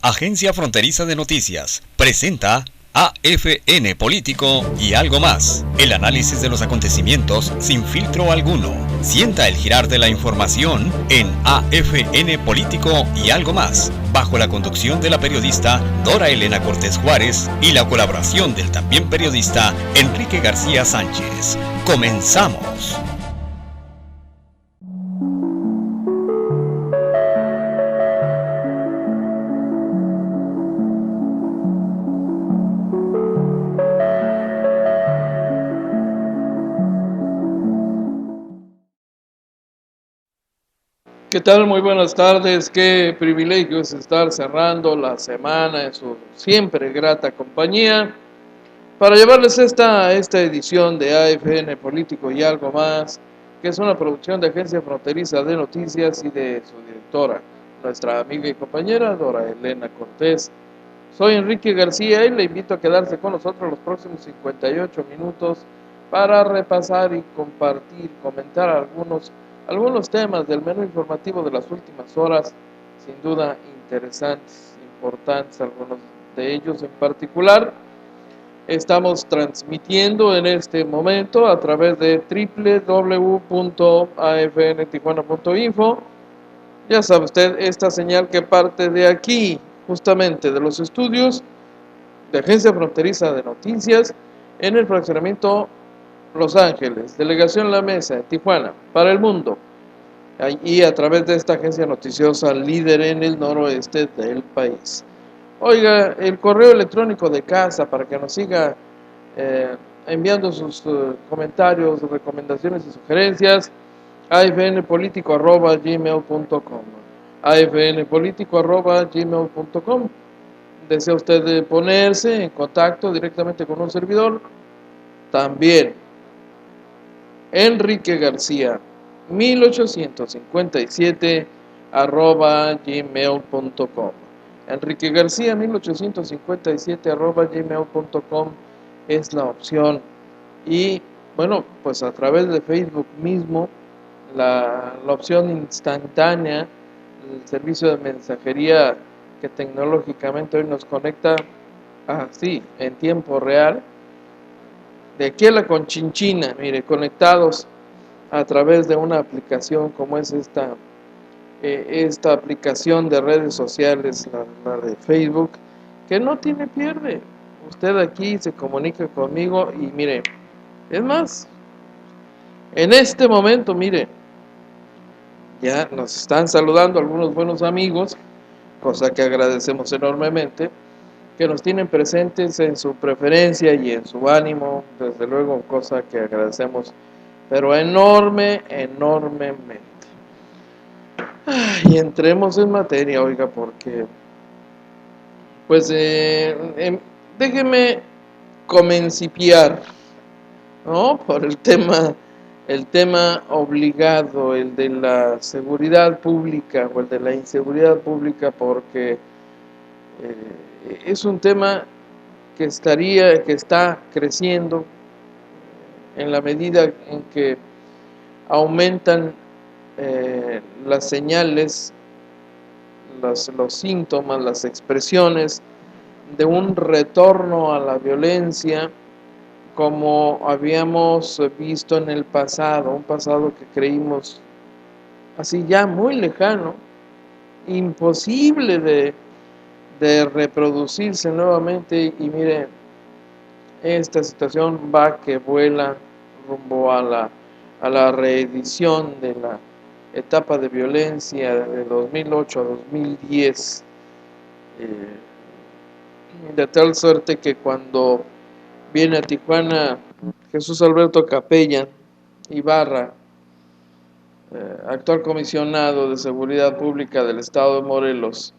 Agencia Fronteriza de Noticias presenta AFN Político y algo más. El análisis de los acontecimientos sin filtro alguno. Sienta el girar de la información en AFN Político y algo más, bajo la conducción de la periodista Dora Elena Cortés Juárez y la colaboración del también periodista Enrique García Sánchez. ¡Comenzamos! ¿Qué tal? Muy buenas tardes. Qué privilegio es estar cerrando la semana en su siempre grata compañía para llevarles esta edición de AFN Político y algo más, que es una producción de Agencia Fronteriza de Noticias y de su directora, nuestra amiga y compañera Dora Elena Cortés. Soy Enrique García y le invito a quedarse con nosotros los próximos 58 minutos para repasar y compartir, comentar algunos temas del menú informativo de las últimas horas, sin duda interesantes, importantes, algunos de ellos en particular. Estamos transmitiendo en este momento a través de www.afntijuana.info. Ya sabe usted, esta señal que parte de aquí, justamente de los estudios de Agencia Fronteriza de Noticias, en el fraccionamiento Los Ángeles, Delegación La Mesa, en Tijuana, para el mundo, y a través de esta agencia noticiosa líder en el noroeste del país. Oiga, el correo electrónico de casa para que nos siga enviando sus comentarios, recomendaciones y sugerencias: afnpolitico@gmail.com. afnpolitico@gmail.com. ¿Desea usted ponerse en contacto directamente con un servidor? También. Enrique García 1857 @gmail.com. Enrique García 1857 @gmail.com es la opción. Y bueno, pues a través de Facebook mismo, la opción instantánea, el servicio de mensajería que tecnológicamente hoy nos conecta así, en tiempo real, de aquí a la Conchinchina, mire, conectados a través de una aplicación como es esta aplicación de redes sociales, la de Facebook, que no tiene pierde. Usted aquí se comunica conmigo y mire, es más, en este momento, mire, ya nos están saludando algunos buenos amigos, cosa que agradecemos enormemente, que nos tienen presentes en su preferencia y en su ánimo, desde luego, cosa que agradecemos, pero enormemente. Y entremos en materia, oiga, porque pues déjeme comencipiar, ¿no? Por el tema obligado, el de la seguridad pública o el de la inseguridad pública, porque es un tema que está creciendo en la medida en que aumentan las señales, los síntomas, las expresiones de un retorno a la violencia como habíamos visto en el pasado, un pasado que creímos así ya muy lejano, imposible de reproducirse nuevamente. Y mire, esta situación va que vuela rumbo a la reedición de la etapa de violencia de 2008 a 2010, de tal suerte que cuando viene a Tijuana Jesús Alberto Capella Ibarra, actual comisionado de Seguridad Pública del Estado de Morelos,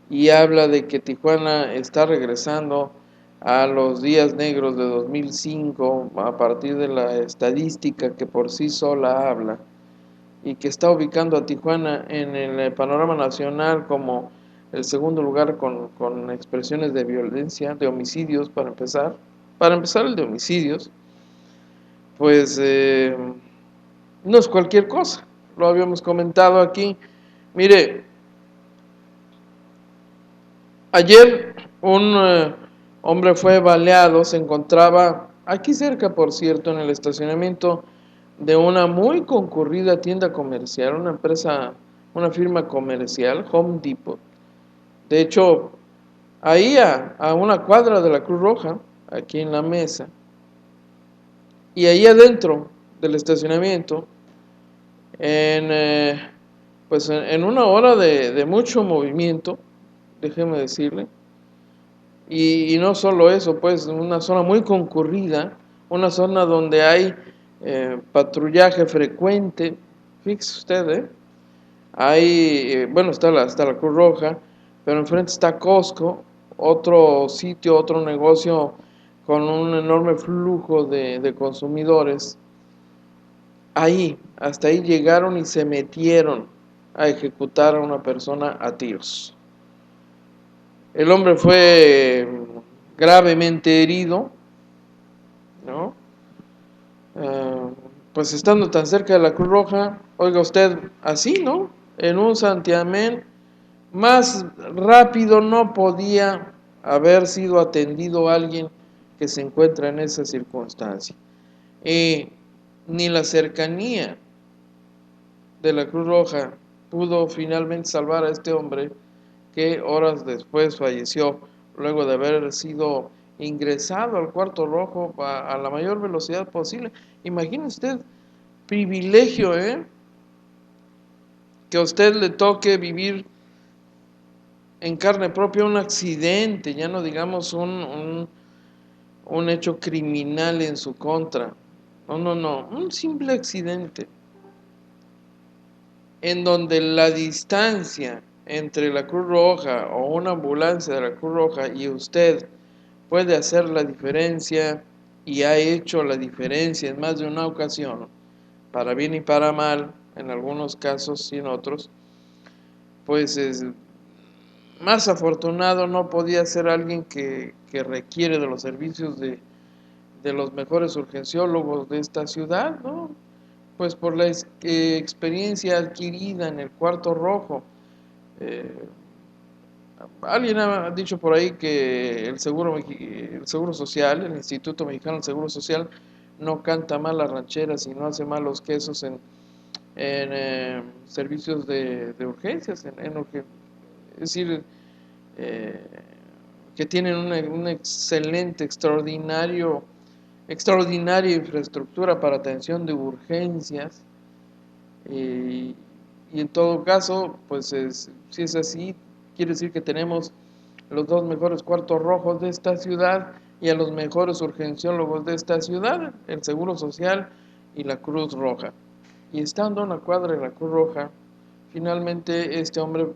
y habla de que Tijuana está regresando a los días negros de 2005 a partir de la estadística que por sí sola habla, y que está ubicando a Tijuana en el panorama nacional como el segundo lugar con expresiones de violencia, de homicidios para empezar el de homicidios, pues no es cualquier cosa, lo habíamos comentado aquí. Mire, Ayer un hombre fue baleado, se encontraba aquí cerca, por cierto, en el estacionamiento de una muy concurrida tienda comercial, una firma comercial, Home Depot. De hecho, ahí a una cuadra de la Cruz Roja, aquí en la mesa, y ahí adentro del estacionamiento, pues en una hora de mucho movimiento, déjeme decirle, y no solo eso, pues una zona muy concurrida, una zona donde hay patrullaje frecuente, fíjese usted, bueno, está la Cruz Roja, pero enfrente está Costco, otro sitio, otro negocio con un enorme flujo de consumidores. Hasta ahí llegaron y se metieron a ejecutar a una persona a tiros. El hombre fue gravemente herido, ¿no? Pues estando tan cerca de la Cruz Roja, oiga usted, así, ¿no? En un santiamén, más rápido no podía haber sido atendido alguien que se encuentra en esa circunstancia. Ni la cercanía de la Cruz Roja pudo finalmente salvar a este hombre, que horas después falleció luego de haber sido ingresado al cuarto rojo a la mayor velocidad posible. Imagine usted, privilegio, que a usted le toque vivir en carne propia un accidente, ya no digamos un hecho criminal en su contra. No, un simple accidente en donde la distancia entre la Cruz Roja o una ambulancia de la Cruz Roja y usted puede hacer la diferencia, y ha hecho la diferencia en más de una ocasión, para bien y para mal, en algunos casos y en otros, pues más afortunado no podía ser alguien que requiere de los servicios de los mejores urgenciólogos de esta ciudad, ¿no? Pues por la experiencia adquirida en el cuarto rojo. Alguien ha dicho por ahí que el seguro social, el Instituto Mexicano del Seguro Social, no canta mal las rancheras y no hace mal los quesos en servicios de urgencias, es decir, que tienen una excelente, extraordinaria infraestructura para atención de urgencias, y en todo caso, pues si es así, quiere decir que tenemos los dos mejores cuartos rojos de esta ciudad y a los mejores urgenciólogos de esta ciudad, el Seguro Social y la Cruz Roja. Y estando a una cuadra de la Cruz Roja, finalmente este hombre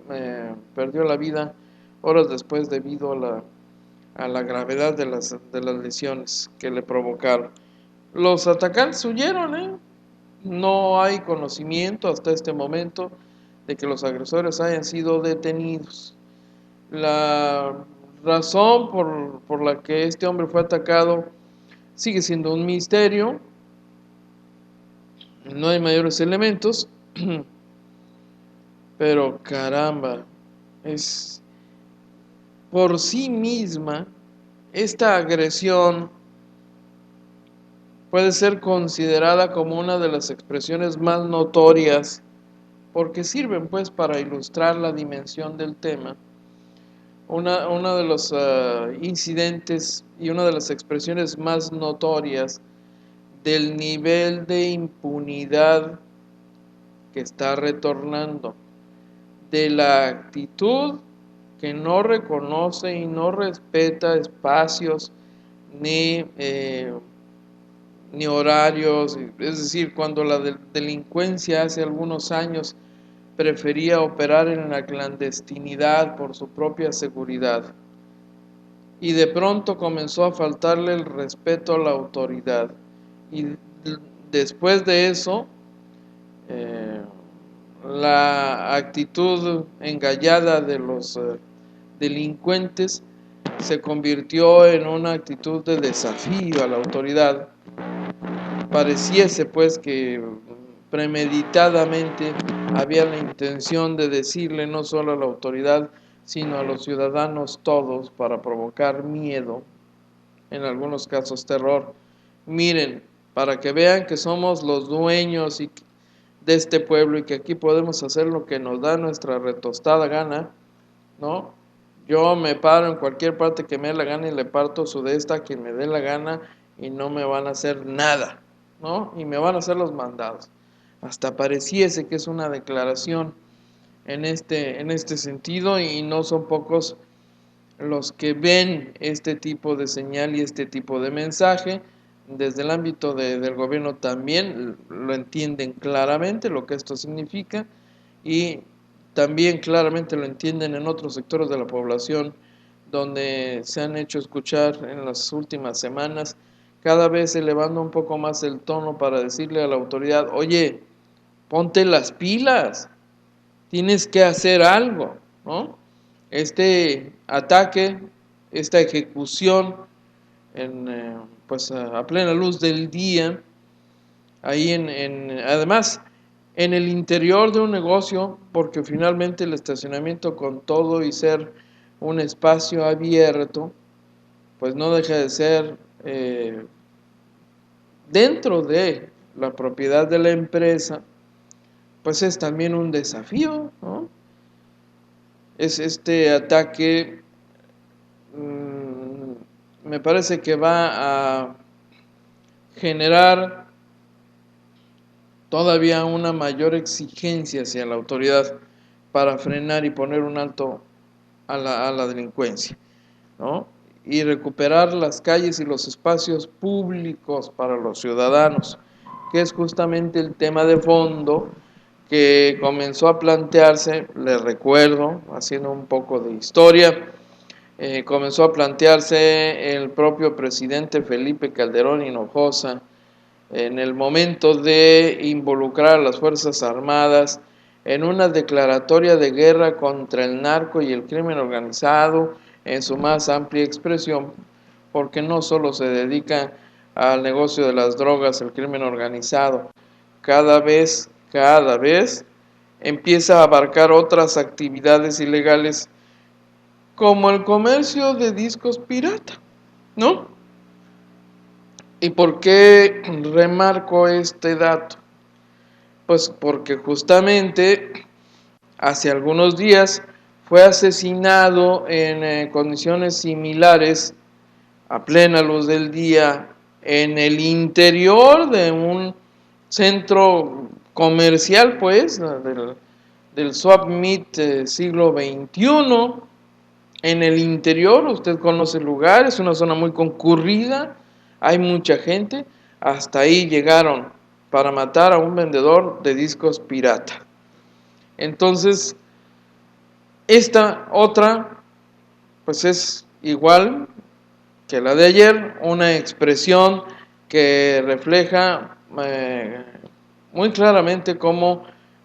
perdió la vida horas después debido a la gravedad de las lesiones que le provocaron. Los atacantes huyeron, No hay conocimiento hasta este momento de que los agresores hayan sido detenidos. La razón por la que este hombre fue atacado sigue siendo un misterio. No hay mayores elementos, pero caramba, es por sí misma esta agresión puede ser considerada como una de las expresiones más notorias, porque sirven pues para ilustrar la dimensión del tema. Una de los incidentes y una de las expresiones más notorias del nivel de impunidad que está retornando, de la actitud que no reconoce y no respeta espacios ni horarios. Es decir, cuando la delincuencia hace algunos años prefería operar en la clandestinidad por su propia seguridad, y de pronto comenzó a faltarle el respeto a la autoridad, y después de eso la actitud engallada de los delincuentes se convirtió en una actitud de desafío a la autoridad. Pareciese pues que premeditadamente había la intención de decirle no solo a la autoridad, sino a los ciudadanos todos para provocar miedo, en algunos casos terror. Miren, para que vean que somos los dueños de este pueblo y que aquí podemos hacer lo que nos da nuestra retostada gana, ¿no? Yo me paro en cualquier parte que me dé la gana y le parto su de esta a quien me dé la gana y no me van a hacer nada, ¿no? Y me van a hacer los mandados. Hasta pareciese que es una declaración en este sentido, y no son pocos los que ven este tipo de señal y este tipo de mensaje. Desde el ámbito del gobierno también lo entienden claramente lo que esto significa, y también claramente lo entienden en otros sectores de la población donde se han hecho escuchar en las últimas semanas, cada vez elevando un poco más el tono para decirle a la autoridad: oye, ponte las pilas, tienes que hacer algo, ¿no? Este ataque, esta ejecución pues a plena luz del día, ahí además en el interior de un negocio, porque finalmente el estacionamiento, con todo y ser un espacio abierto, pues no deja de ser dentro de la propiedad de la empresa, pues es también un desafío, ¿no? Es este ataque, me parece que va a generar todavía una mayor exigencia hacia la autoridad para frenar y poner un alto a la delincuencia, ¿no? Y recuperar las calles y los espacios públicos para los ciudadanos, que es justamente el tema de fondo que comenzó a plantearse, les recuerdo, haciendo un poco de historia, comenzó a plantearse el propio presidente Felipe Calderón Hinojosa en el momento de involucrar a las Fuerzas Armadas en una declaratoria de guerra contra el narco y el crimen organizado en su más amplia expresión, porque no solo se dedica al negocio de las drogas, el crimen organizado, cada vez empieza a abarcar otras actividades ilegales como el comercio de discos pirata, ¿no? ¿Y por qué remarco este dato? Pues porque justamente hace algunos días fue asesinado en condiciones similares, a plena luz del día, en el interior de un centro comercial, pues, del Swap Meet siglo XXI. En el interior, usted conoce el lugar, es una zona muy concurrida, hay mucha gente. Hasta ahí llegaron para matar a un vendedor de discos pirata. Entonces, esta otra, pues es igual que la de ayer, una expresión que refleja muy claramente cómo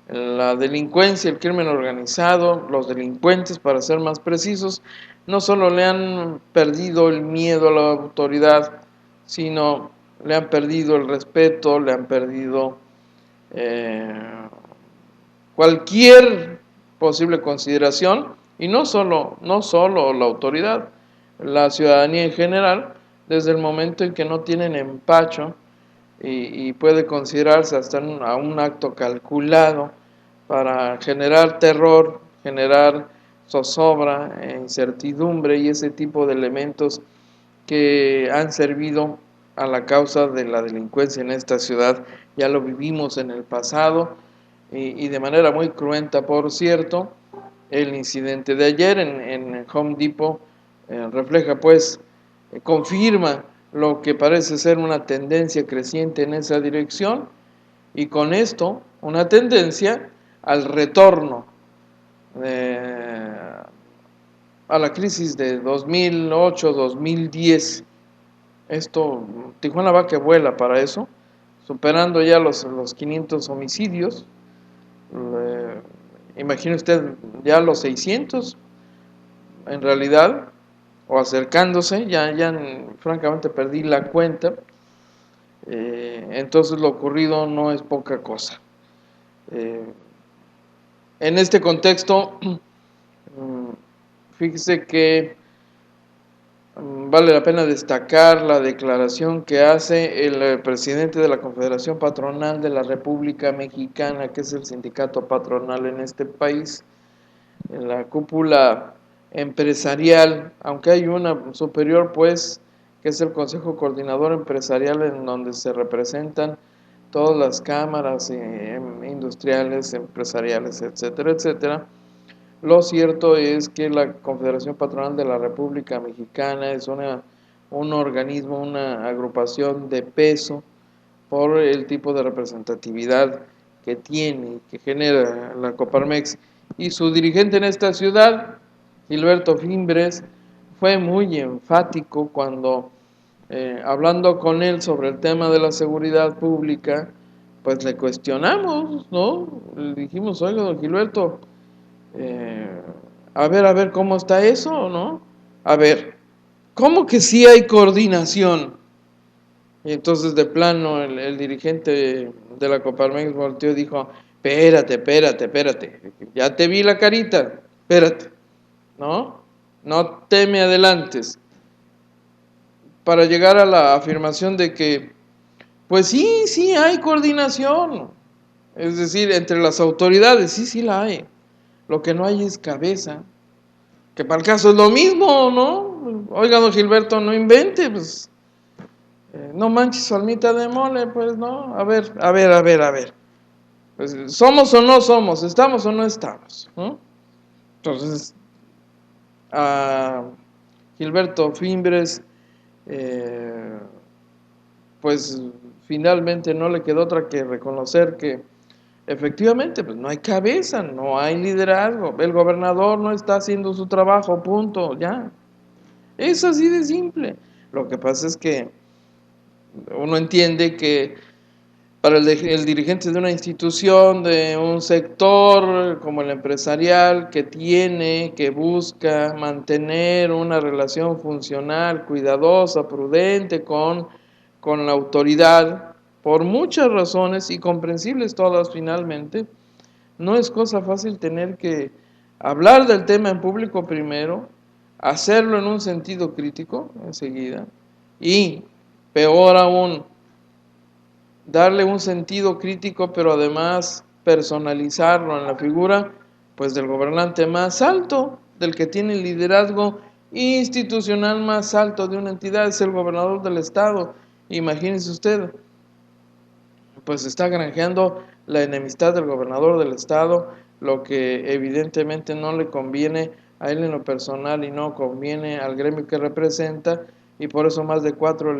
la delincuencia, el crimen organizado, los delincuentes, para ser más precisos, no solo le han perdido el miedo a la autoridad, sino le han perdido el respeto, le han perdido cualquier posible consideración, y no solo la autoridad, la ciudadanía en general, desde el momento en que no tienen empacho y puede considerarse hasta a un acto calculado para generar terror, generar zozobra, incertidumbre y ese tipo de elementos que han servido a la causa de la delincuencia en esta ciudad. Ya lo vivimos en el pasado, y de manera muy cruenta, por cierto. El incidente de ayer en Home Depot refleja, pues, confirma lo que parece ser una tendencia creciente en esa dirección, y con esto una tendencia al retorno a la crisis de 2008-2010. Esto, Tijuana va que vuela para eso, superando ya los 500 homicidios. Imagine usted ya los 600 en realidad, o acercándose, ya francamente perdí la cuenta. Entonces lo ocurrido no es poca cosa. En este contexto, Fíjese que vale la pena destacar la declaración que hace el presidente de la Confederación Patronal de la República Mexicana, que es el sindicato patronal en este país, en la cúpula empresarial, aunque hay una superior, pues, que es el Consejo Coordinador Empresarial, en donde se representan todas las cámaras industriales, empresariales, etcétera, etcétera. Lo cierto es que la Confederación Patronal de la República Mexicana es un organismo, una agrupación de peso por el tipo de representatividad que tiene, que genera la Coparmex. Y su dirigente en esta ciudad, Gilberto Fimbres, fue muy enfático cuando, hablando con él sobre el tema de la seguridad pública, pues le cuestionamos, ¿no? Le dijimos, oiga, don Gilberto, eh, a ver, ¿cómo está eso, no? A ver, ¿cómo que sí hay coordinación? Y entonces de plano el dirigente de la Coparmex volteó y dijo, espérate, ya te vi la carita, espérate, ¿no? No te me adelantes. Para llegar a la afirmación de que, pues sí hay coordinación, es decir, entre las autoridades, sí la hay. Lo que no hay es cabeza, que para el caso es lo mismo, ¿no? Oiga, don Gilberto, no invente, pues, no manches su almita de mole, pues, ¿no? A ver. Pues, ¿somos o no somos? ¿Estamos o no estamos? ¿No? Entonces, a Gilberto Fimbres, pues, finalmente no le quedó otra que reconocer que efectivamente, pues no hay cabeza, no hay liderazgo, el gobernador no está haciendo su trabajo, punto, ya. Es así de simple. Lo que pasa es que uno entiende que para el dirigente de una institución, de un sector como el empresarial, que busca mantener una relación funcional, cuidadosa, prudente con la autoridad, por muchas razones y comprensibles todas finalmente, no es cosa fácil tener que hablar del tema en público primero, hacerlo en un sentido crítico enseguida y, peor aún, darle un sentido crítico, pero además personalizarlo en la figura, pues, del gobernante más alto, del que tiene el liderazgo institucional más alto de una entidad, es el gobernador del estado. Imagínese usted, pues está granjeando la enemistad del gobernador del estado, lo que evidentemente no le conviene a él en lo personal y no conviene al gremio que representa, y por eso más de 4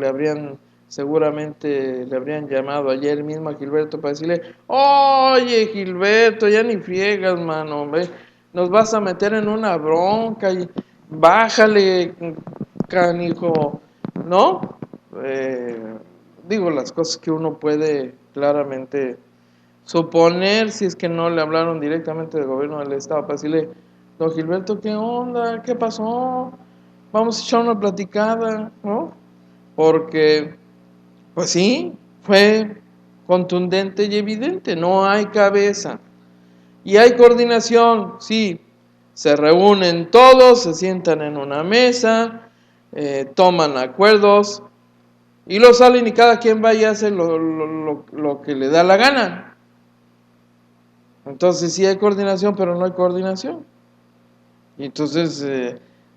seguramente le habrían llamado ayer mismo a Gilberto para decirle, oye Gilberto, ya ni friegas, mano, ¿ve? Nos vas a meter en una bronca y bájale, canijo, ¿no? Digo las cosas que uno puede claramente suponer si es que no le hablaron directamente del gobierno del estado para decirle, don Gilberto, ¿qué onda? ¿Qué pasó? Vamos a echar una platicada, ¿no? Porque, pues sí, fue contundente y evidente, no hay cabeza. Y hay coordinación, sí, se reúnen todos, se sientan en una mesa, toman acuerdos, y lo salen y cada quien va y hace lo que le da la gana. Entonces sí hay coordinación, pero no hay coordinación. Y entonces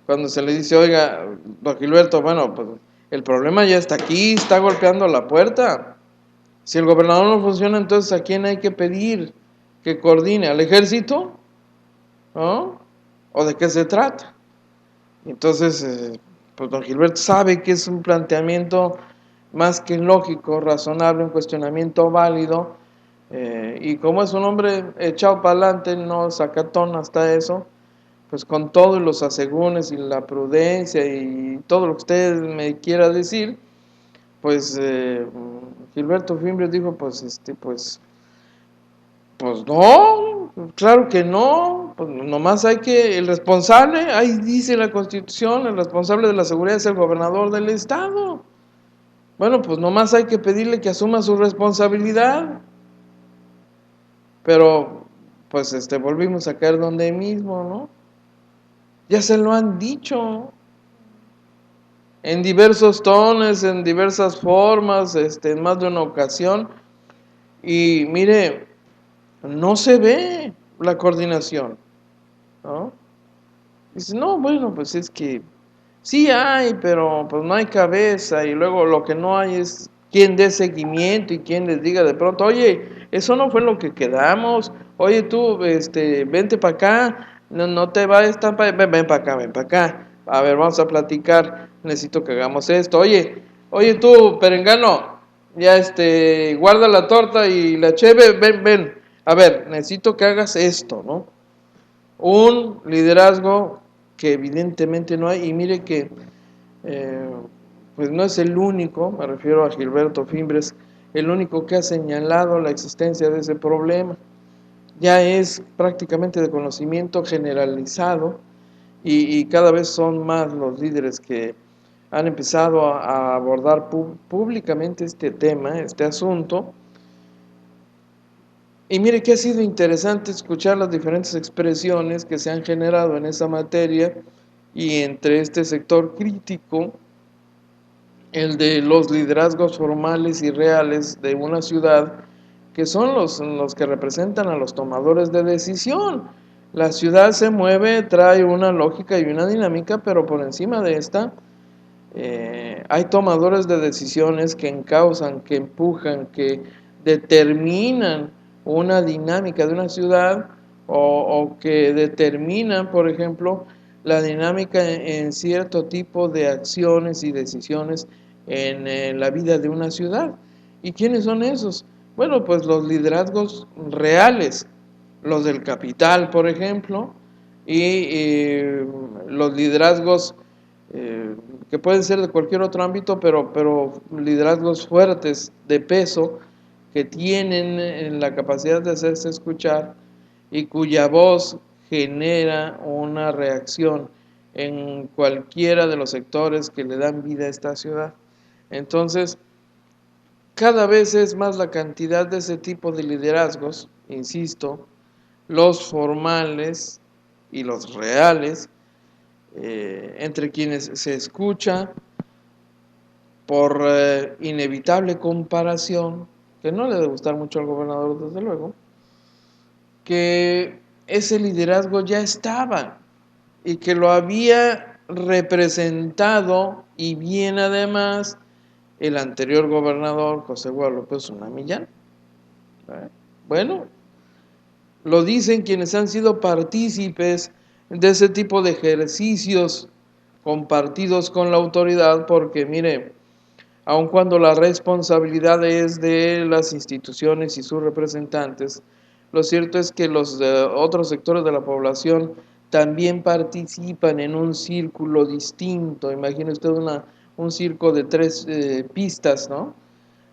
cuando se le dice, oiga, don Gilberto, bueno, pues el problema ya está aquí, está golpeando la puerta. Si el gobernador no funciona, entonces ¿a quién hay que pedir que coordine? ¿Al ejército? ¿No? ¿O de qué se trata? Entonces, pues don Gilberto sabe que es un planteamiento más que lógico, razonable, un cuestionamiento válido, y como es un hombre echado para adelante, no sacatón hasta eso, pues con todos los asegúnes y la prudencia y todo lo que usted me quiera decir, pues Gilberto Fimbres dijo, pues no, claro que no, pues nomás hay que, el responsable, ahí dice la Constitución, el responsable de la seguridad es el gobernador del estado. Bueno, pues nomás hay que pedirle que asuma su responsabilidad. Pero, pues volvimos a caer donde mismo, ¿no? Ya se lo han dicho en diversos tonos, en diversas formas, en más de una ocasión. Y mire, no se ve la coordinación, ¿no? Dice, no, bueno, pues es que sí hay, pero pues no hay cabeza. Y luego lo que no hay es quien dé seguimiento y quien les diga de pronto, oye, eso no fue lo que quedamos. Oye, tú, vente para acá, no te vayas tan para, ven para acá, ven para acá. A ver, vamos a platicar, necesito que hagamos esto. Oye tú, perengano, ya guarda la torta y la cheve, ven. A ver, necesito que hagas esto, ¿no? Un liderazgo que evidentemente no hay, y mire que eh, pues no es el único, me refiero a Gilberto Fimbres, el único que ha señalado la existencia de ese problema. Ya es prácticamente de conocimiento generalizado y cada vez son más los líderes que han empezado a abordar públicamente este tema, este asunto. Y mire que ha sido interesante escuchar las diferentes expresiones que se han generado en esa materia y entre este sector crítico, el de los liderazgos formales y reales de una ciudad, que son los que representan a los tomadores de decisión. La ciudad se mueve, trae una lógica y una dinámica, pero por encima de esta hay tomadores de decisiones que encausan, que empujan, que determinan una dinámica de una ciudad o que determinan, por ejemplo, la dinámica en cierto tipo de acciones y decisiones en la vida de una ciudad. ¿Y quiénes son esos? Bueno, pues los liderazgos reales, los del capital, por ejemplo, y los liderazgos que pueden ser de cualquier otro ámbito, pero liderazgos fuertes, de peso, que tienen la capacidad de hacerse escuchar y cuya voz genera una reacción en cualquiera de los sectores que le dan vida a esta ciudad. Entonces, cada vez es más la cantidad de ese tipo de liderazgos, insisto, los formales y los reales, entre quienes se escucha por inevitable comparación, que no le debe gustar mucho al gobernador desde luego, que ese liderazgo ya estaba y que lo había representado y bien además el anterior gobernador José Guadalupe Zuna Millán. Bueno, lo dicen quienes han sido partícipes de ese tipo de ejercicios compartidos con la autoridad, porque mire, aun cuando la responsabilidad es de las instituciones y sus representantes, lo cierto es que los otros sectores de la población también participan en un círculo distinto. Imagine usted un circo de 3 pistas, ¿no?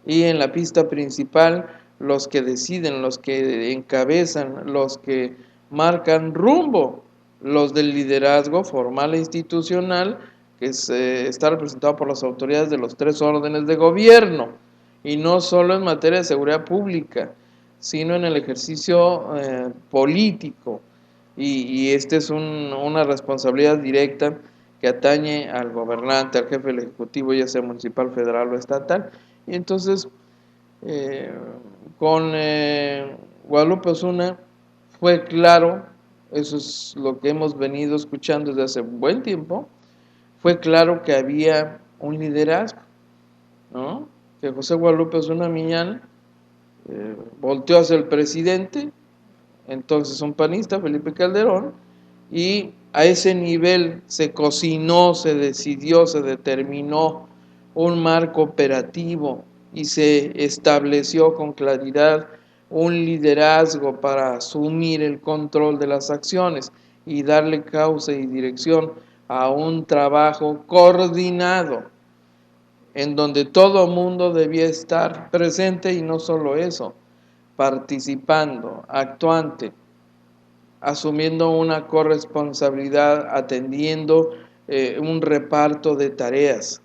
Y en la pista principal, los que deciden, los que encabezan, los que marcan rumbo, los del liderazgo formal e institucional, que está representado por las autoridades de los 3 órdenes de gobierno, y no solo en materia de seguridad pública, sino en el ejercicio político. Y esta es una responsabilidad directa que atañe al gobernante, al jefe del ejecutivo, ya sea municipal, federal o estatal. Y entonces, con Guadalupe Osuna fue claro, eso es lo que hemos venido escuchando desde hace un buen tiempo, fue claro que había un liderazgo, ¿no? Que José Guadalupe Osuna Millán volteó hacia el presidente, entonces un panista, Felipe Calderón, y a ese nivel se cocinó, se decidió, se determinó un marco operativo y se estableció con claridad un liderazgo para asumir el control de las acciones y darle causa y dirección a un trabajo coordinado en donde todo mundo debía estar presente y no solo eso, participando, actuante, asumiendo una corresponsabilidad, atendiendo un reparto de tareas.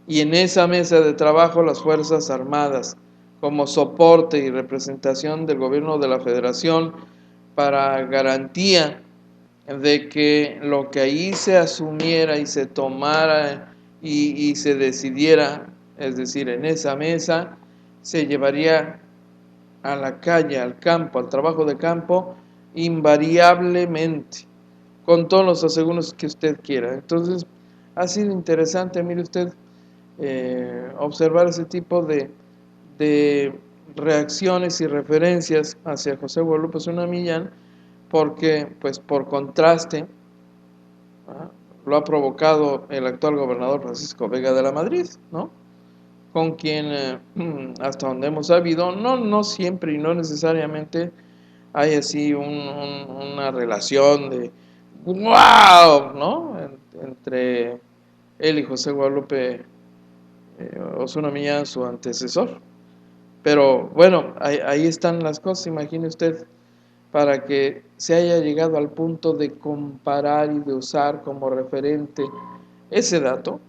Y en esa mesa de trabajo las Fuerzas Armadas, como soporte y representación del gobierno de la Federación para garantía de que lo que ahí se asumiera y se tomara y se decidiera, es decir, en esa mesa, se llevaría a la calle, al campo, al trabajo de campo, invariablemente, con todos los aseguros que usted quiera. Entonces, ha sido interesante, mire usted, observar ese tipo de reacciones y referencias hacia José Guadalupe Zuna Millán, porque, pues, por contraste, ¿ah?, lo ha provocado el actual gobernador Francisco Vega de la Madrid, ¿no?, con quien, hasta donde hemos sabido, no siempre y no necesariamente hay así una relación de ¡wow!, ¿no?, entre él y José Guadalupe Osuna Millán, su antecesor. Pero bueno, ahí están las cosas, imagine usted, para que se haya llegado al punto de comparar y de usar como referente ese dato.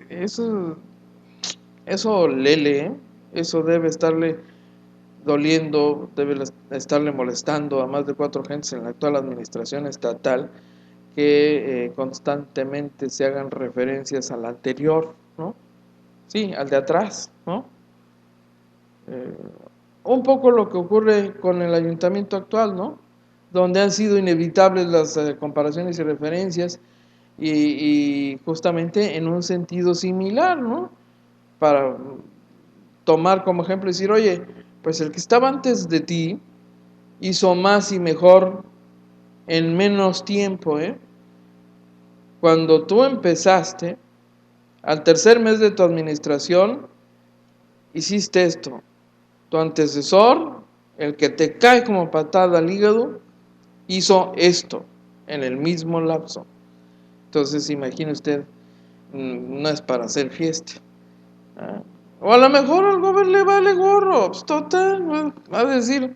Eso lele, eso debe estarle doliendo, debe estarle molestando a más de 4 gentes en la actual administración estatal, que constantemente se hagan referencias al anterior, ¿no? Sí, al de atrás, ¿no? Un poco lo que ocurre con el ayuntamiento actual, ¿no?, donde han sido inevitables las comparaciones y referencias, y justamente en un sentido similar, ¿no?, para tomar como ejemplo y decir, oye, pues el que estaba antes de ti hizo más y mejor en menos tiempo, Cuando tú empezaste, al tercer mes de tu administración, hiciste esto. Tu antecesor, el que te cae como patada al hígado, hizo esto en el mismo lapso. Entonces, imagine usted, no es para hacer fiesta. O a lo mejor al gobierno le vale gorro, pues total, va a decir,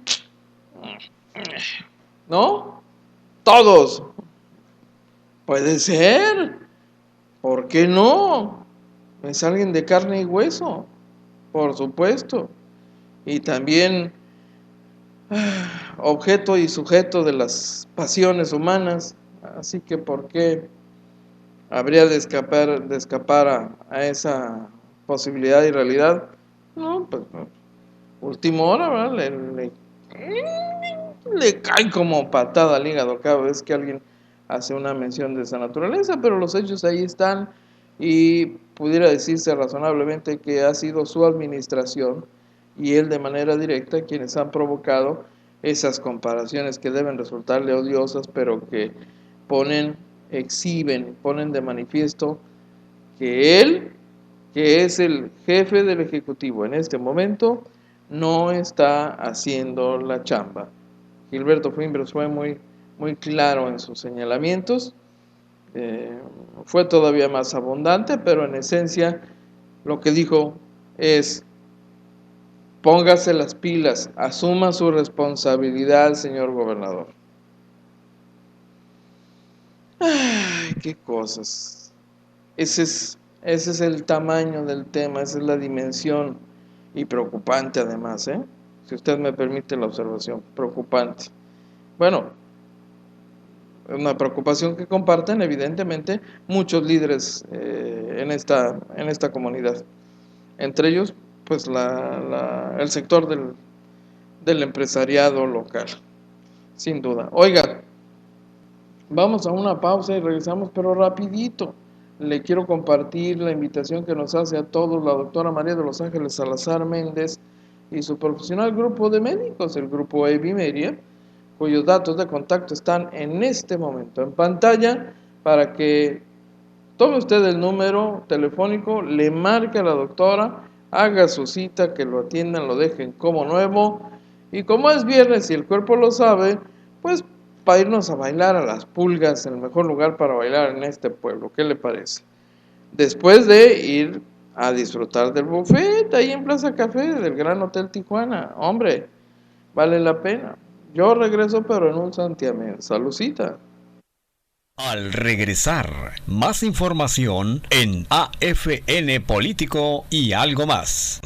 ¿no? Todos. Puede ser. ¿Por qué no? Es alguien de carne y hueso, por supuesto. Y también objeto y sujeto de las pasiones humanas. Así que ¿por qué habría de escapar a esa posibilidad y realidad? No, pues última hora, ¿verdad? Le cae como patada al hígado cada vez que alguien hace una mención de esa naturaleza, pero los hechos ahí están, y pudiera decirse razonablemente que ha sido su administración y él de manera directa quienes han provocado esas comparaciones que deben resultarle odiosas, pero que ponen de manifiesto que él, que es el jefe del Ejecutivo en este momento, no está haciendo la chamba. Gilberto Fimbres fue muy claro en sus señalamientos, fue todavía más abundante, pero en esencia lo que dijo es: póngase las pilas, asuma su responsabilidad, señor gobernador. Ay, qué cosas. Ese es el tamaño del tema, esa es la dimensión, y preocupante además, si usted me permite la observación, preocupante. Bueno, es una preocupación que comparten evidentemente muchos líderes en esta comunidad, entre ellos pues el sector del empresariado local, sin duda. Oiga, vamos a una pausa y regresamos, pero rapidito. Le quiero compartir la invitación que nos hace a todos la doctora María de los Ángeles Salazar Méndez y su profesional grupo de médicos, el grupo Evimeria, cuyos datos de contacto están en este momento en pantalla, para que tome usted el número telefónico, le marque a la doctora, haga su cita, que lo atiendan, lo dejen como nuevo, y como es viernes y el cuerpo lo sabe, pues para irnos a bailar a las pulgas, el mejor lugar para bailar en este pueblo. ¿Qué le parece? Después de ir a disfrutar del buffet ahí en Plaza Café del Gran Hotel Tijuana. Hombre, vale la pena. Yo regreso, pero en un santiamén. Salucita. Al regresar, más información en AFN Político y algo más.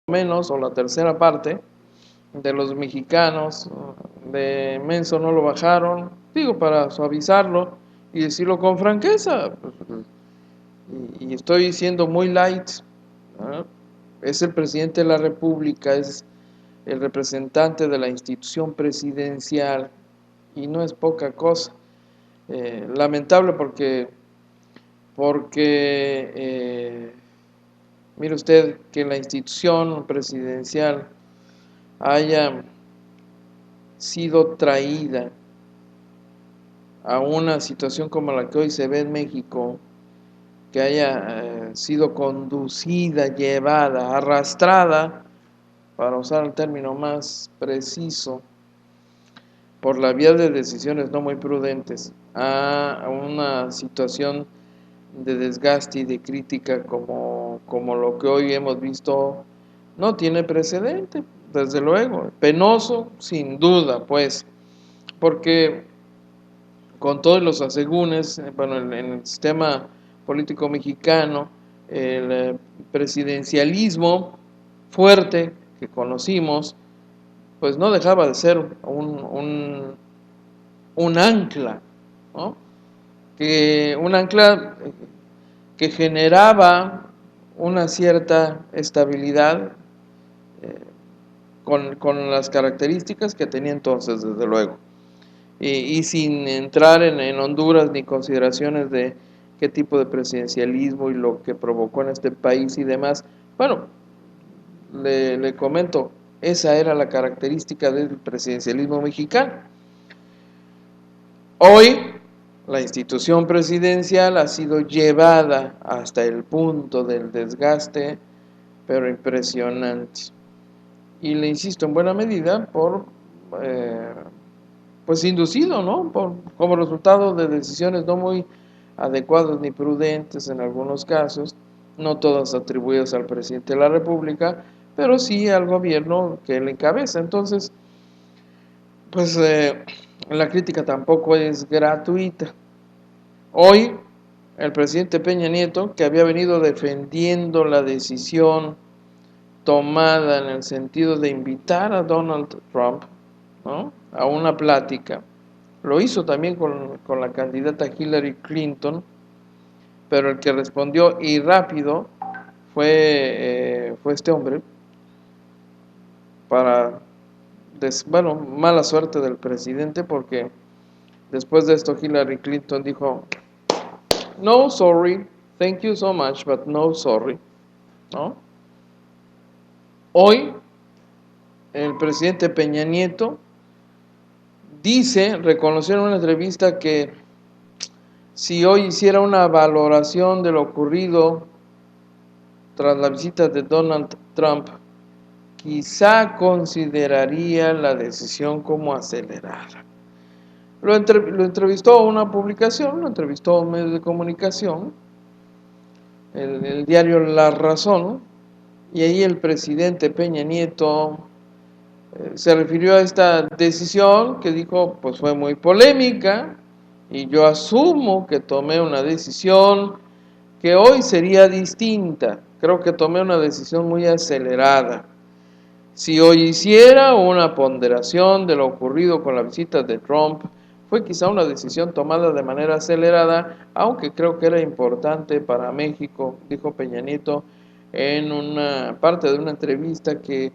menos, o la tercera parte de los mexicanos de menso no lo bajaron, digo, para suavizarlo y decirlo con franqueza, y estoy siendo muy light, ¿no? Es el presidente de la República, es el representante de la institución presidencial y no es poca cosa. Lamentable porque mire usted que la institución presidencial haya sido traída a una situación como la que hoy se ve en México, que haya sido conducida, llevada, arrastrada, para usar el término más preciso, por la vía de decisiones no muy prudentes, a una situación de desgaste y de crítica como lo que hoy hemos visto, no tiene precedente, desde luego, penoso, sin duda, pues, porque con todos los asegúnes, bueno, en el sistema político mexicano, el presidencialismo fuerte que conocimos, pues no dejaba de ser un ancla, ¿no? Un ancla que generaba una cierta estabilidad con las características que tenía entonces, desde luego. Y sin entrar en Honduras ni consideraciones de qué tipo de presidencialismo y lo que provocó en este país y demás. Bueno, le comento, esa era la característica del presidencialismo mexicano. Hoy, la institución presidencial ha sido llevada hasta el punto del desgaste, pero impresionante. Y le insisto, en buena medida, pues inducido, ¿no? Como resultado de decisiones no muy adecuadas ni prudentes en algunos casos, no todas atribuidas al presidente de la República, pero sí al gobierno que él encabeza. Entonces, pues la crítica tampoco es gratuita. Hoy, el presidente Peña Nieto, que había venido defendiendo la decisión tomada en el sentido de invitar a Donald Trump, ¿no?, a una plática, lo hizo también con la candidata Hillary Clinton, pero el que respondió y rápido fue este hombre, para, bueno, mala suerte del presidente, porque después de esto Hillary Clinton dijo, no sorry, thank you so much, but no sorry, ¿no? Hoy el presidente Peña Nieto reconoció en una entrevista que si hoy hiciera una valoración de lo ocurrido tras la visita de Donald Trump, quizá consideraría la decisión como acelerada. Lo entrevistó a una publicación, lo entrevistó a un medio de comunicación, el diario La Razón, y ahí el presidente Peña Nieto se refirió a esta decisión que dijo, pues fue muy polémica, y yo asumo que tomé una decisión que hoy sería distinta. Creo que tomé una decisión muy acelerada. Si hoy hiciera una ponderación de lo ocurrido con la visita de Trump, fue quizá una decisión tomada de manera acelerada, aunque creo que era importante para México, dijo Peña Nieto en una parte de una entrevista que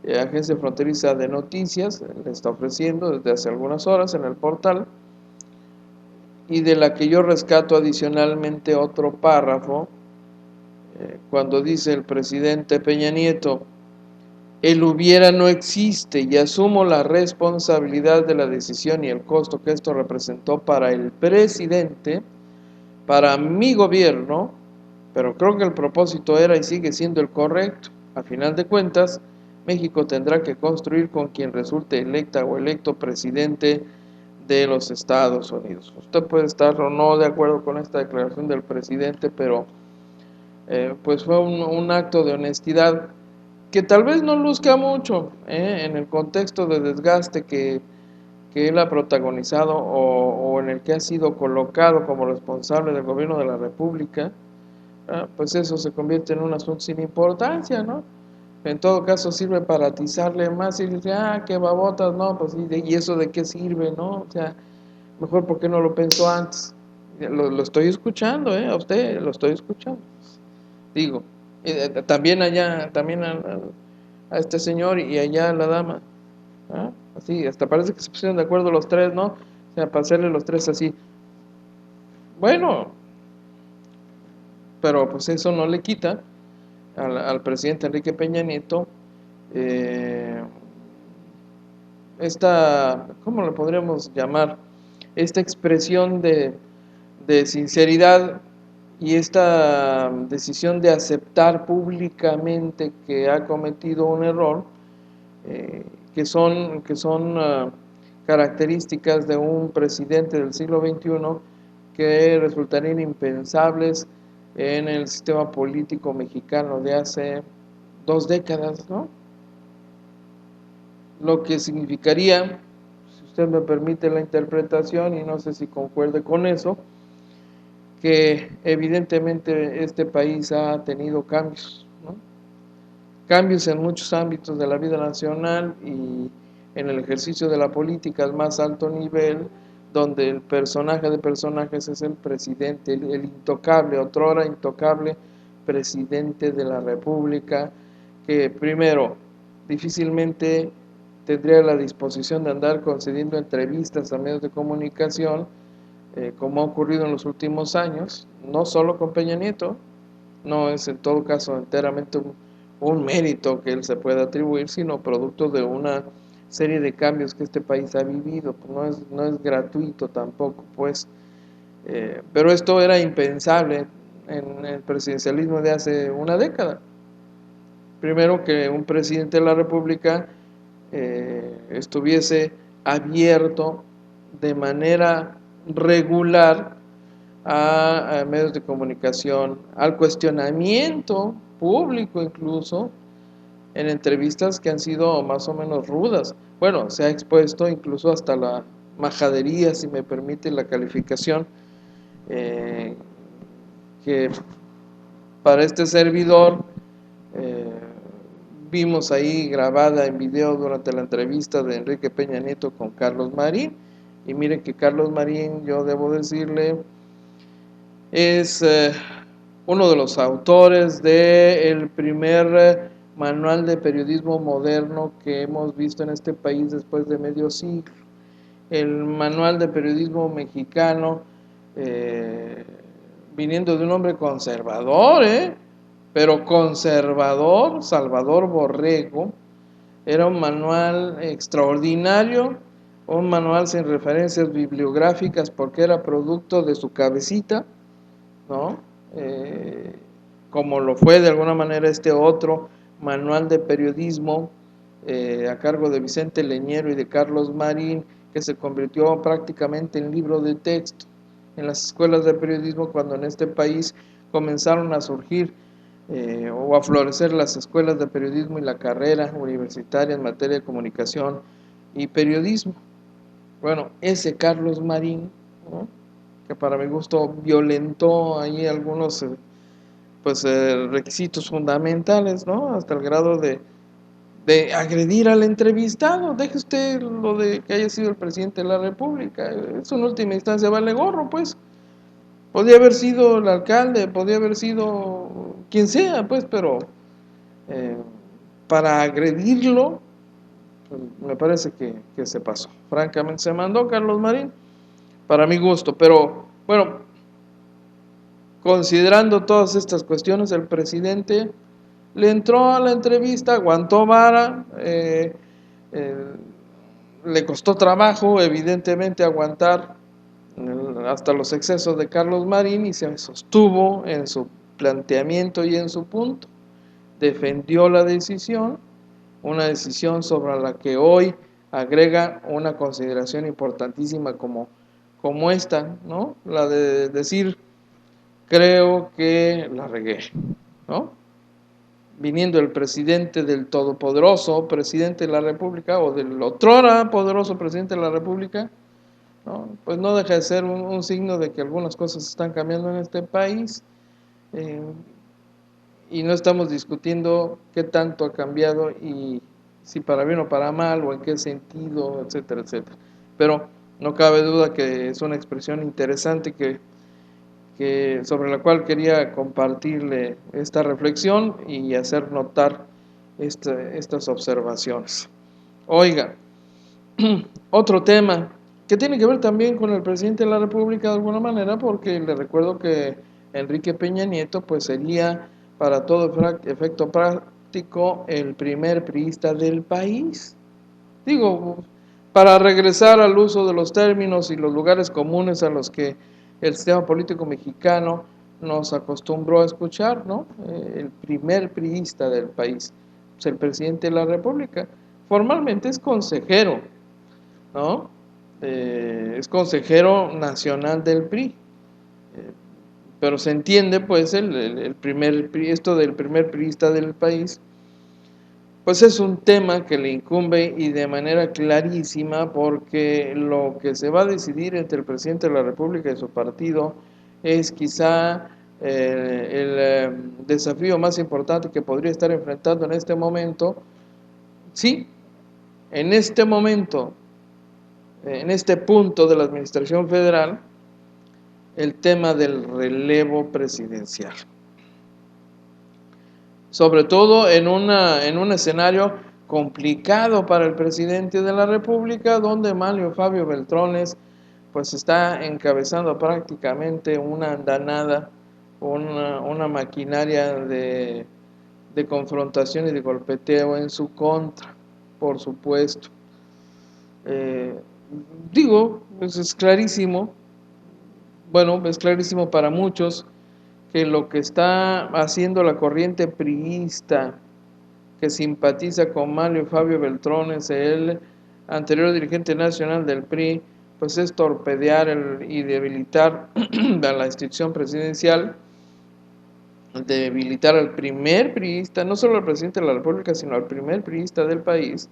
Agencia Fronteriza de Noticias le está ofreciendo desde hace algunas horas en el portal, y de la que yo rescato adicionalmente otro párrafo, cuando dice el presidente Peña Nieto, el hubiera no existe y asumo la responsabilidad de la decisión y el costo que esto representó para el presidente, para mi gobierno, pero creo que el propósito era y sigue siendo el correcto. A final de cuentas, México tendrá que construir con quien resulte electa o electo presidente de los Estados Unidos. Usted puede estar o no de acuerdo con esta declaración del presidente, pero pues fue un acto de honestidad que tal vez no luzca mucho en el contexto de desgaste que él ha protagonizado o en el que ha sido colocado como responsable del gobierno de la República. Pues eso se convierte en un asunto sin importancia, ¿no? En todo caso sirve para atizarle más y dice, qué babotas, no, pues ¿y eso de qué sirve, no? O sea, mejor porque no lo pensó antes. Lo estoy escuchando, a usted lo estoy escuchando. Digo, también allá, también a este señor y allá a la dama. Así, hasta parece que se pusieron de acuerdo los tres, ¿no? O sea, para hacerle los tres así. Bueno, pero pues eso no le quita al presidente Enrique Peña Nieto esta, ¿cómo le podríamos llamar? Esta expresión de sinceridad y esta decisión de aceptar públicamente que ha cometido un error, que son características de un presidente del siglo XXI que resultarían impensables en el sistema político mexicano de hace 2 décadas, ¿no? Lo que significaría, si usted me permite la interpretación, y no sé si concuerde con eso, que evidentemente este país ha tenido cambios, ¿no? Cambios en muchos ámbitos de la vida nacional y en el ejercicio de la política al más alto nivel, donde el personaje de personajes es el presidente, el intocable, otrora intocable presidente de la República, que primero difícilmente tendría la disposición de andar concediendo entrevistas a medios de comunicación, como ha ocurrido en los últimos años, no solo con Peña Nieto, no es en todo caso enteramente un mérito que él se puede atribuir, sino producto de una serie de cambios que este país ha vivido, no es gratuito tampoco, pues, pero esto era impensable en el presidencialismo de hace una década. Primero, que un presidente de la República estuviese abierto de manera regular a medios de comunicación, al cuestionamiento público incluso, en entrevistas que han sido más o menos rudas. Bueno, se ha expuesto incluso hasta la majadería, si me permite la calificación, que para este servidor vimos ahí grabada en video durante la entrevista de Enrique Peña Nieto con Carlos Marín. Y miren que Carlos Marín, yo debo decirle, es uno de los autores del primer manual de periodismo moderno que hemos visto en este país después de medio siglo. El manual de periodismo mexicano, viniendo de un hombre conservador, pero conservador, Salvador Borrego, era un manual extraordinario, un manual sin referencias bibliográficas porque era producto de su cabecita, ¿no? Como lo fue de alguna manera este otro manual de periodismo a cargo de Vicente Leñero y de Carlos Marín, que se convirtió prácticamente en libro de texto en las escuelas de periodismo cuando en este país comenzaron a surgir o a florecer las escuelas de periodismo y la carrera universitaria en materia de comunicación y periodismo. Bueno, ese Carlos Marín, ¿no?, que para mi gusto violentó ahí algunos requisitos fundamentales, ¿no?, hasta el grado de agredir al entrevistado. Deje usted lo de que haya sido el presidente de la República, eso en última instancia vale gorro, pues. Podía haber sido el alcalde, podía haber sido quien sea, pues, pero para agredirlo, pues, me parece que se pasó. Francamente, se mandó Carlos Marín, para mi gusto. Pero, bueno, considerando todas estas cuestiones, el presidente le entró a la entrevista, aguantó vara, le costó trabajo, evidentemente, aguantar hasta los excesos de Carlos Marín y se sostuvo en su planteamiento y en su punto. Defendió la decisión, una decisión sobre la que hoy agrega una consideración importantísima como esta, ¿no?, la de decir, creo que la regué, ¿no?, viniendo el presidente del todopoderoso presidente de la República, o del otrora poderoso presidente de la República, ¿no?, pues no deja de ser un signo de que algunas cosas están cambiando en este país, y no estamos discutiendo qué tanto ha cambiado y si para bien o para mal o en qué sentido, etcétera, etcétera. Pero no cabe duda que es una expresión interesante sobre la cual quería compartirle esta reflexión y hacer notar estas observaciones. Oiga, otro tema que tiene que ver también con el presidente de la República de alguna manera, porque le recuerdo que Enrique Peña Nieto pues sería para todo efecto práctico el primer priista del país. Digo, para regresar al uso de los términos y los lugares comunes a los que el sistema político mexicano nos acostumbró a escuchar, ¿no? El primer priista del país, pues el presidente de la República. Formalmente es consejero, ¿no? Es consejero nacional del PRI, pero se entiende pues el primer, esto del primer priista del país, pues es un tema que le incumbe y de manera clarísima, porque lo que se va a decidir entre el presidente de la República y su partido es quizá el desafío más importante que podría estar enfrentando en este momento. Sí, en este momento, en este punto de la administración federal, el tema del relevo presidencial. Sobre todo en un escenario complicado para el presidente de la República, donde Manlio Fabio Beltrones pues está encabezando prácticamente una andanada, una maquinaria de confrontación y de golpeteo en su contra, por supuesto. Pues es clarísimo, bueno, es clarísimo para muchos que lo que está haciendo la corriente priista que simpatiza con Manlio Fabio Beltrones, el anterior dirigente nacional del PRI, pues es torpedear y debilitar a la institución presidencial, debilitar al primer priista, no solo al presidente de la República, sino al primer priista del país,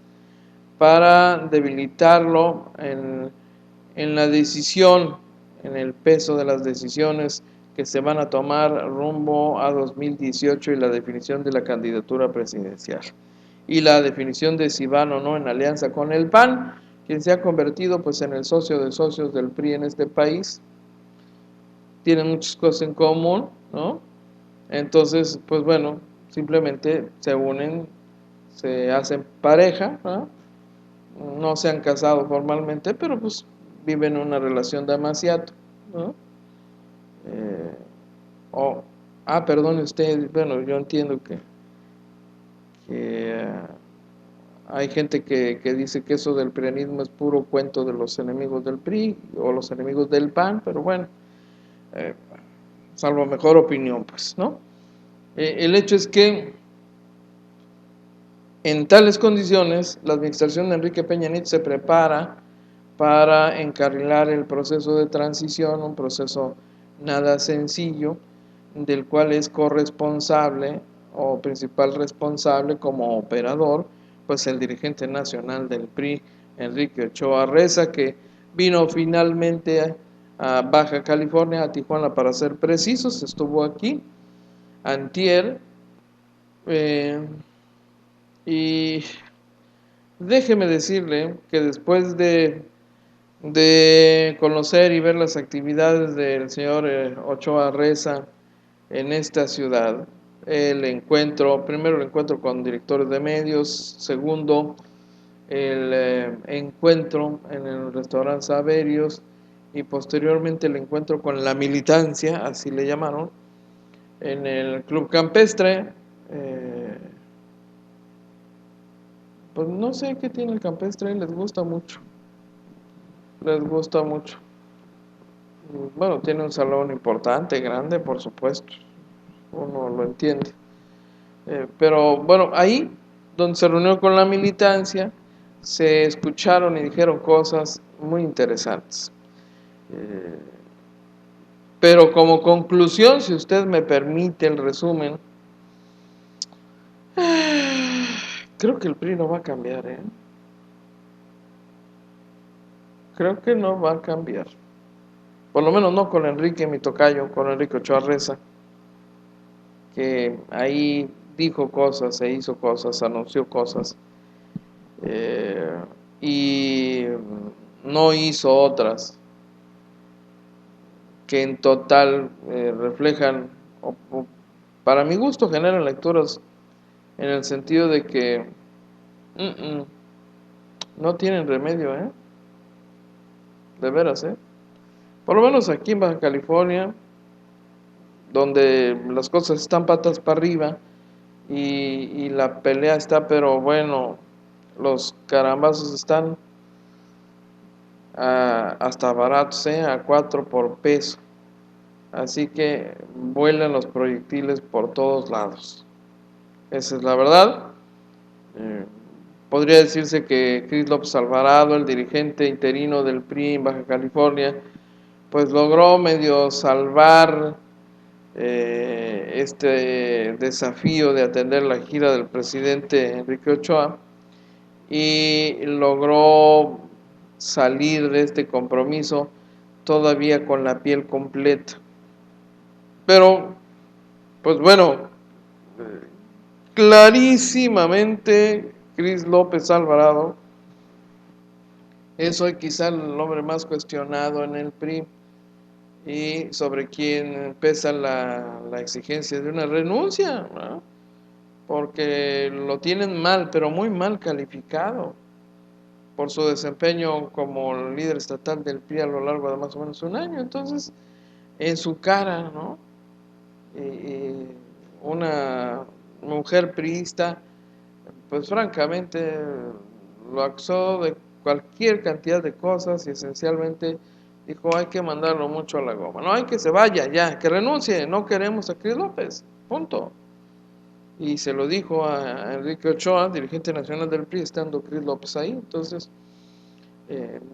para debilitarlo en la decisión, en el peso de las decisiones que se van a tomar rumbo a 2018 y la definición de la candidatura presidencial y la definición de si van o no en alianza con el PAN, quien se ha convertido pues en el socio de socios del PRI en este país. Tienen muchas cosas en común, ¿no? Entonces, pues bueno, simplemente se unen, se hacen pareja, ¿no? No se han casado formalmente, pero pues viven una relación de amaciato, ¿no? Perdone usted, bueno, yo entiendo que hay gente que dice que eso del prianismo es puro cuento de los enemigos del PRI o los enemigos del PAN, pero bueno, salvo mejor opinión, pues, ¿no? El hecho es que en tales condiciones la administración de Enrique Peña Nieto se prepara para encarrilar el proceso de transición, un proceso nada sencillo, del cual es corresponsable o principal responsable como operador, pues el dirigente nacional del PRI, Enrique Ochoa Reza, que vino finalmente a Baja California, a Tijuana para ser precisos, estuvo aquí antier, y déjeme decirle que después de conocer y ver las actividades del señor Ochoa Reza en esta ciudad, primero el encuentro con directores de medios, segundo el encuentro en el restaurante Saberios y posteriormente el encuentro con la militancia, así le llamaron, en el Club Campestre. Pues no sé qué tiene el Campestre, les gusta mucho. Bueno, tiene un salón importante, grande, por supuesto, uno lo entiende. Pero bueno, ahí donde se reunió con la militancia, se escucharon y dijeron cosas muy interesantes. Pero como conclusión, si usted me permite el resumen, creo que el PRI no va a cambiar, ¿eh? Creo que no va a cambiar. Por lo menos no con Enrique, mi tocayo, con Enrique Ochoa Reza. que ahí dijo cosas, se hizo cosas, anunció cosas, eh, y no hizo otras que en total reflejan, para mi gusto generan lecturas en el sentido de que no tienen remedio, de veras, por lo menos aquí en Baja California, donde las cosas están patas para arriba y la pelea está, pero bueno, los carambazos están hasta baratos, a 4 por peso. Así que vuelan los proyectiles por todos lados. Esa es la verdad. Podría decirse que Cris López Alvarado, el dirigente interino del PRI en Baja California, pues logró medio salvar este desafío de atender la gira del presidente Enrique Ochoa y logró salir de este compromiso todavía con la piel completa. Pero, pues bueno, clarísimamente Cris López Alvarado es hoy quizá el hombre más cuestionado en el PRI y sobre quien pesa la exigencia de una renuncia, ¿no? Porque lo tienen mal, pero muy mal calificado por su desempeño como líder estatal del PRI a lo largo de más o menos un año. Entonces, en su cara, ¿no? Una mujer priista, pues francamente lo acusó de cualquier cantidad de cosas y esencialmente dijo hay que mandarlo mucho a la goma, no hay que se vaya ya, que renuncie, no queremos a Cris López, punto. Y se lo dijo a Enrique Ochoa, dirigente nacional del PRI, estando Cris López ahí. Entonces,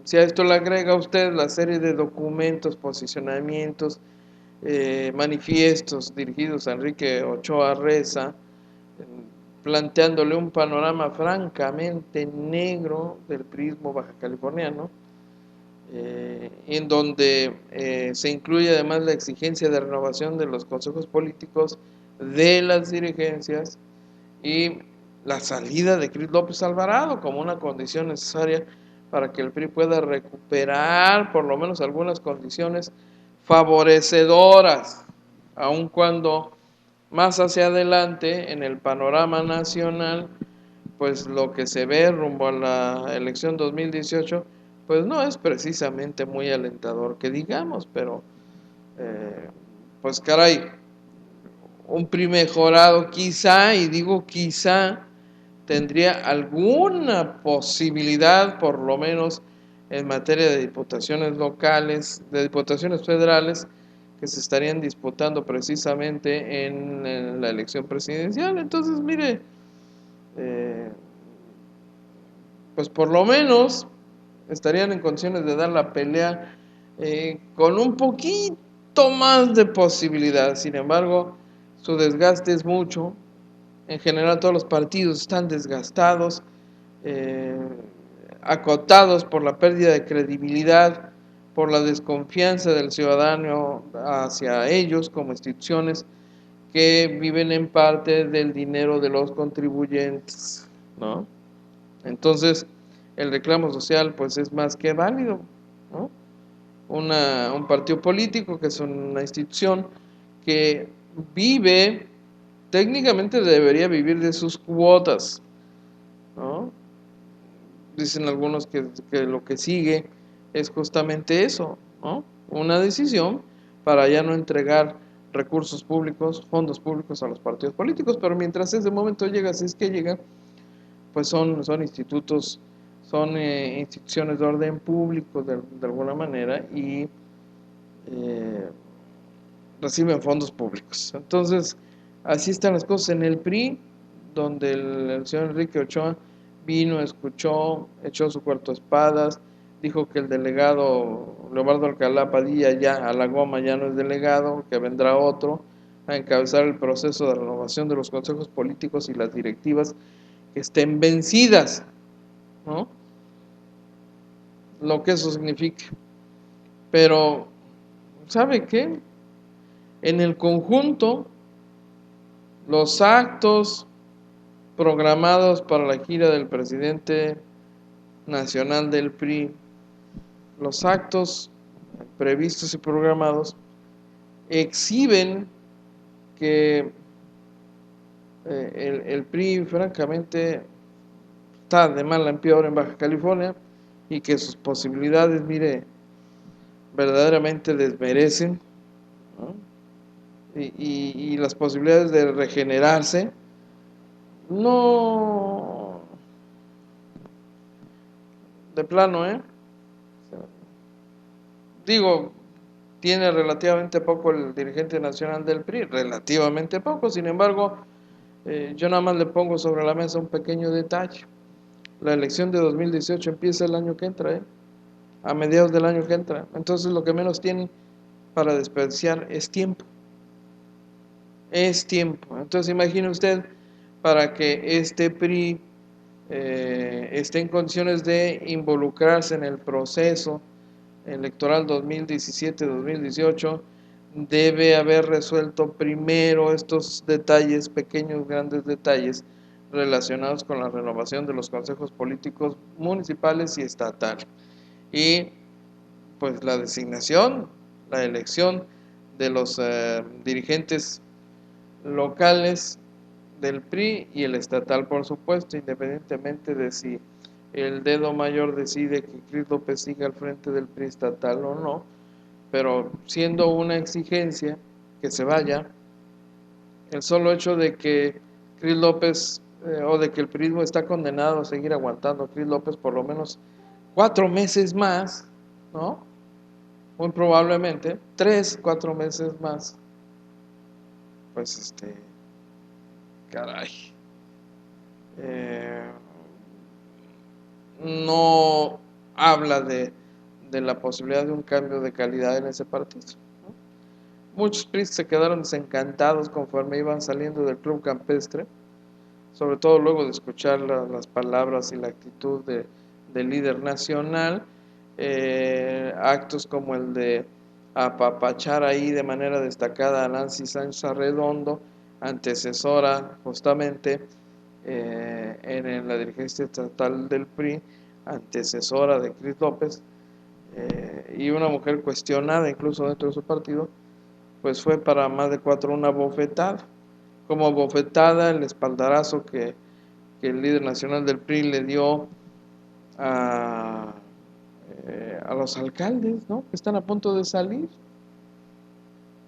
si a esto le agrega usted la serie de documentos, posicionamientos, manifiestos dirigidos a Enrique Ochoa Reza, planteándole un panorama francamente negro del prismo baja californiano, en donde se incluye además la exigencia de renovación de los consejos políticos, de las dirigencias y la salida de Cris López Alvarado como una condición necesaria para que el PRI pueda recuperar por lo menos algunas condiciones favorecedoras, aun cuando más hacia adelante en el panorama nacional, pues lo que se ve rumbo a la elección 2018, pues no es precisamente muy alentador que digamos, pero pues caray, un PRI mejorado quizá, y digo quizá, tendría alguna posibilidad, por lo menos en materia de diputaciones locales, de diputaciones federales, que se estarían disputando precisamente en la elección presidencial. Entonces, mire, pues por lo menos estarían en condiciones de dar la pelea con un poquito más de posibilidad. Sin embargo, su desgaste es mucho. En general todos los partidos están desgastados, acotados por la pérdida de credibilidad, por la desconfianza del ciudadano hacia ellos como instituciones que viven en parte del dinero de los contribuyentes, ¿no? Entonces, el reclamo social pues es más que válido, ¿no? Un partido político que es una institución que vive, técnicamente debería vivir de sus cuotas, ¿no? Dicen algunos que lo que sigue es justamente eso, ¿no? Una decisión para ya no entregar recursos públicos, fondos públicos a los partidos políticos, pero mientras ese momento llega, si es que llega, pues son institutos, son instituciones de orden público de alguna manera y reciben fondos públicos. Entonces, así están las cosas en el PRI, donde el señor Enrique Ochoa vino, escuchó, echó su cuarto espadas, dijo que el delegado Leobardo Alcalá Padilla ya a la goma ya no es delegado, que vendrá otro a encabezar el proceso de renovación de los consejos políticos y las directivas que estén vencidas, ¿no? Lo que eso significa. Pero, ¿sabe qué? En el conjunto, los actos programados para la gira del presidente nacional del PRI, los actos previstos y programados, exhiben que el PRI francamente está de mal en peor en Baja California y que sus posibilidades, mire, verdaderamente desmerecen, ¿no? Y las posibilidades de regenerarse no, de plano, digo, tiene relativamente poco el dirigente nacional del PRI, relativamente poco, sin embargo, yo nada más le pongo sobre la mesa un pequeño detalle. La elección de 2018 empieza el año que entra, a mediados del año que entra. Entonces lo que menos tienen para desperdiciar es tiempo. Es tiempo. Entonces imagine usted, para que este PRI esté en condiciones de involucrarse en el proceso electoral 2017-2018, debe haber resuelto primero estos detalles, pequeños, grandes detalles, relacionados con la renovación de los consejos políticos municipales y estatales. Y pues la designación, la elección de los dirigentes locales del PRI y el estatal, por supuesto, independientemente de si el dedo mayor decide que Cris López siga al frente del PRI estatal o no, pero siendo una exigencia que se vaya, el solo hecho de que Cris López o de que el PRIismo está condenado a seguir aguantando a Cris López por lo menos 4 meses más, ¿no? Muy probablemente 3, 4 meses más, pues caray, no habla de la posibilidad de un cambio de calidad en ese partido, ¿no? Muchos PRIistas se quedaron desencantados conforme iban saliendo del club campestre, sobre todo luego de escuchar las palabras y la actitud del líder nacional, actos como el de apapachar ahí de manera destacada a Nancy Sánchez Arredondo, antecesora justamente en la dirigencia estatal del PRI, antecesora de Cris López, y una mujer cuestionada incluso dentro de su partido, pues fue para más de 4 una bofetada. Como bofetada el espaldarazo que el líder nacional del PRI le dio a los alcaldes, ¿no?, que están a punto de salir.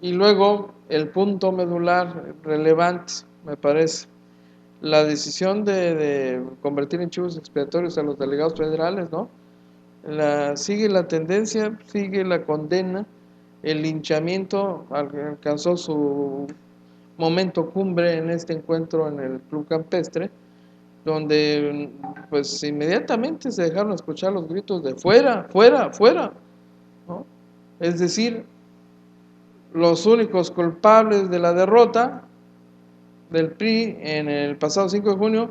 Y luego el punto medular relevante, me parece, la decisión de convertir en chivos expiatorios a los delegados federales, ¿no? Sigue la tendencia, sigue la condena, el linchamiento alcanzó su momento cumbre en este encuentro en el club campestre, donde pues inmediatamente se dejaron escuchar los gritos de fuera, fuera, fuera, ¿no? Es decir, los únicos culpables de la derrota del PRI en el pasado 5 de junio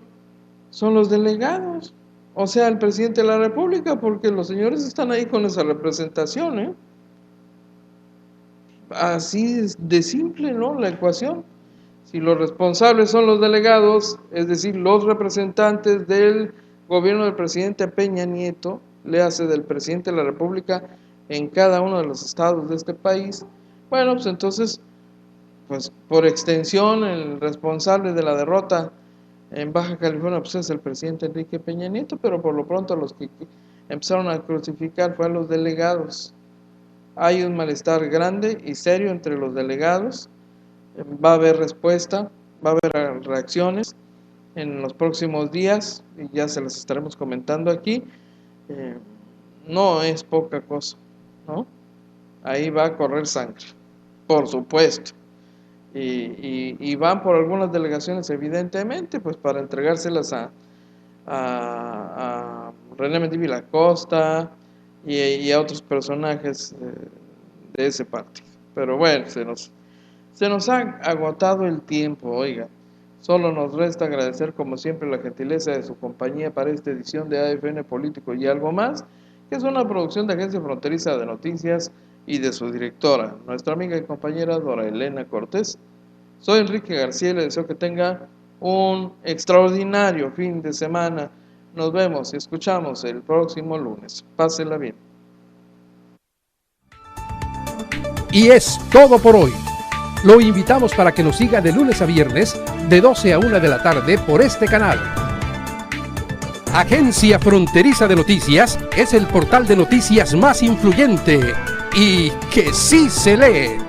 son los delegados, o sea, el presidente de la República, porque los señores están ahí con esa representación, Así de simple, ¿no?, la ecuación. Si los responsables son los delegados, es decir, los representantes del gobierno del presidente Peña Nieto, le hace del presidente de la República en cada uno de los estados de este país, bueno, pues entonces, pues por extensión, el responsable de la derrota en Baja California pues es el presidente Enrique Peña Nieto, pero por lo pronto los que empezaron a crucificar fue a los delegados. Hay un malestar grande y serio entre los delegados. Va a haber respuesta, va a haber reacciones en los próximos días y ya se las estaremos comentando aquí. No es poca cosa, ¿no? Ahí va a correr sangre, por supuesto. Y van por algunas delegaciones, evidentemente, pues para entregárselas a René Mendívil Acosta y a otros personajes de ese partido. Pero bueno, se nos ha agotado el tiempo, oiga. Solo nos resta agradecer como siempre la gentileza de su compañía para esta edición de AFN Político y Algo Más, que es una producción de Agencia Fronteriza de Noticias y de su directora, nuestra amiga y compañera Dora Elena Cortés. Soy Enrique García y le deseo que tenga un extraordinario fin de semana. Nos vemos y escuchamos el próximo lunes. Pásela bien. Y es todo por hoy. Lo invitamos para que nos siga de lunes a viernes de 12 a 1 de la tarde por este canal. Agencia Fronteriza de Noticias es el portal de noticias más influyente y que sí se lee.